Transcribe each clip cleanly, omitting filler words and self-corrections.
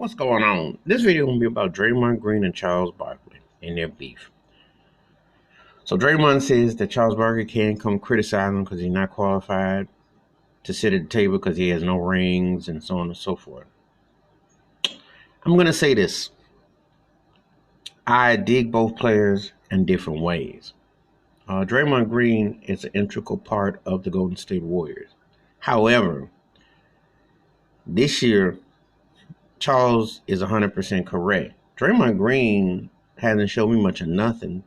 What's going on? This video is going to be about Draymond Green and Charles Barkley and their beef. So Draymond says that Charles Barkley can't come criticize him because he's not qualified to sit at the table because he has no rings and so on and so forth. I'm going to say this. I dig both players in different ways. Draymond Green is an integral part of the Golden State Warriors. However, this year, Charles is 100% correct. Draymond Green hasn't shown me much of nothing,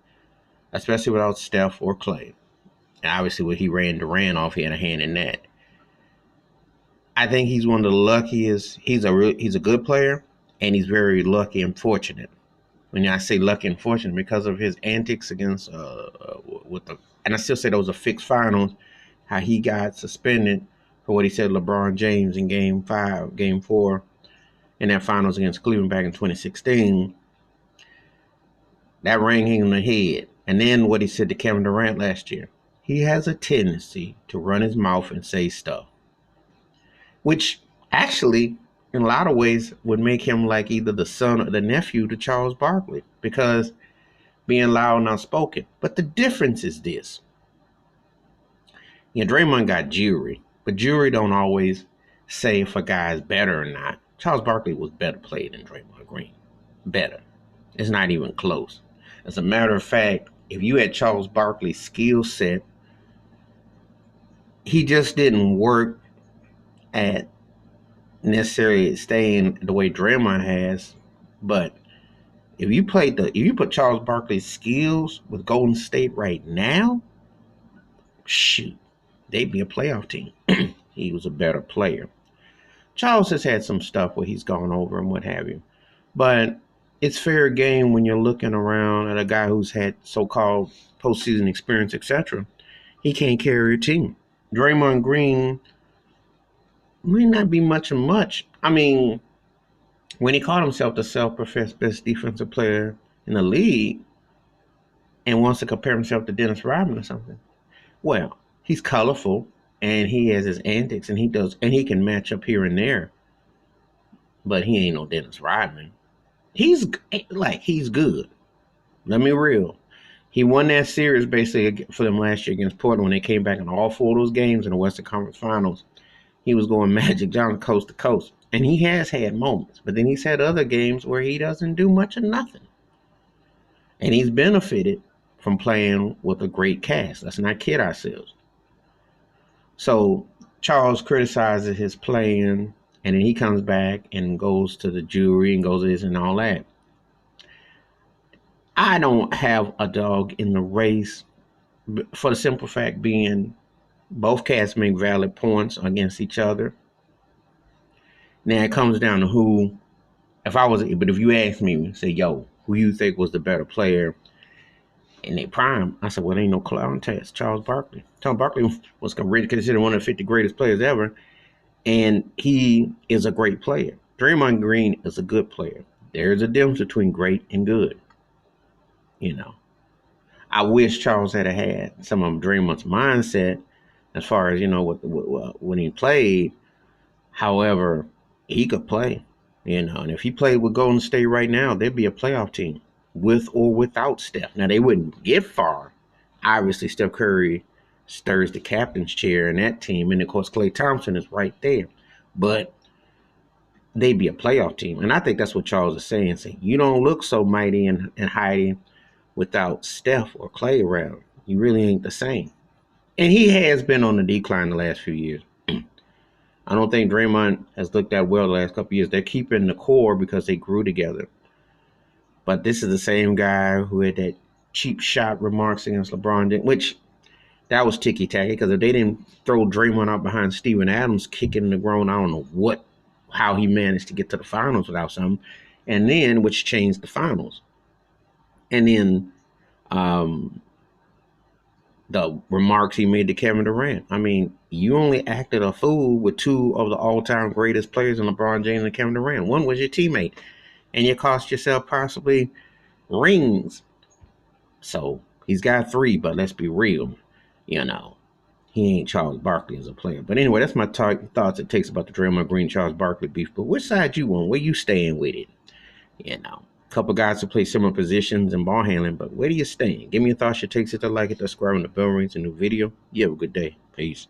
especially without Steph or Clay. And obviously, when he ran Durant off, he had a hand in that. I think he's one of the luckiest. He's a good player, and he's very lucky and fortunate. When I say lucky and fortunate, because of his antics against and I still say those are fixed finals. How he got suspended for what he said to LeBron James in Game 4, in that finals against Cleveland back in 2016. That rang him in the head. And then what he said to Kevin Durant last year. He has a tendency to run his mouth and say stuff, which actually, in a lot of ways, would make him like either the son or the nephew to Charles Barkley, because being loud and outspoken. But the difference is this. Draymond got jury, but jury don't always say if a guy is better or not. Charles Barkley was better played than Draymond Green. Better. It's not even close. As a matter of fact, if you had Charles Barkley's skill set, he just didn't work at necessarily staying the way Draymond has. But if you put Charles Barkley's skills with Golden State right now, shoot, they'd be a playoff team. He was a better player. Charles has had some stuff where he's gone over and what have you. But it's fair game when you're looking around at a guy who's had so-called postseason experience, etc. He can't carry a team. Draymond Green may not be much of much. I mean, when he called himself the self-professed best defensive player in the league and wants to compare himself to Dennis Rodman or something, well, he's colorful and he has his antics and he can match up here and there. But he ain't no Dennis Rodman. He's good. Let me real. He won that series basically for them last year against Portland when they came back in all four of those games in the Western Conference Finals. He was going Magic Johnson coast to coast. And he has had moments. But then he's had other games where he doesn't do much of nothing. And he's benefited from playing with a great cast. Let's not kid ourselves. So Charles criticizes his playing, and then he comes back and goes to the jury and goes to this and all that. I don't have a dog in the race for the simple fact being both cats make valid points against each other. Now it comes down to but if you ask me, say, yo, who you think was the better player in their prime? I said, well, ain't no clown test. Charles Barkley. Charles Barkley was considered one of the 50 greatest players ever, and he is a great player. Draymond Green is a good player. There's a difference between great and good. I wish Charles had some of Draymond's mindset as far as, when he played. However, he could play, and if he played with Golden State right now, they'd be a playoff team with or without Steph. Now, they wouldn't get far. Obviously, Steph Curry stirs the captain's chair in that team, and of course, Klay Thompson is right there. But they'd be a playoff team, and I think that's what Charles is saying. You don't look so mighty and hiding without Steph or Klay around. You really ain't the same. And he has been on the decline the last few years. I don't think Draymond has looked that well the last couple of years. They're keeping the core because they grew together. But this is the same guy who had that cheap shot remarks against LeBron, which that was ticky-tacky, because if they didn't throw Draymond out behind Steven Adams kicking the ground, I don't know how he managed to get to the finals without something. And then, which changed the finals. And then the remarks he made to Kevin Durant. I mean, you only acted a fool with two of the all-time greatest players in LeBron James and Kevin Durant. One was your teammate, and you cost yourself possibly rings. So he's got 3, but let's be real, he ain't Charles Barkley as a player. But anyway, that's my thoughts and takes about the Draymond Green Charles Barkley beef. But which side you on? Where you staying with it? You know, a couple guys who play similar positions and ball handling, but where do you stand? Give me your thoughts, your takes, hit the like, hit the subscribe, and the bell rings, a new video. You have a good day. Peace.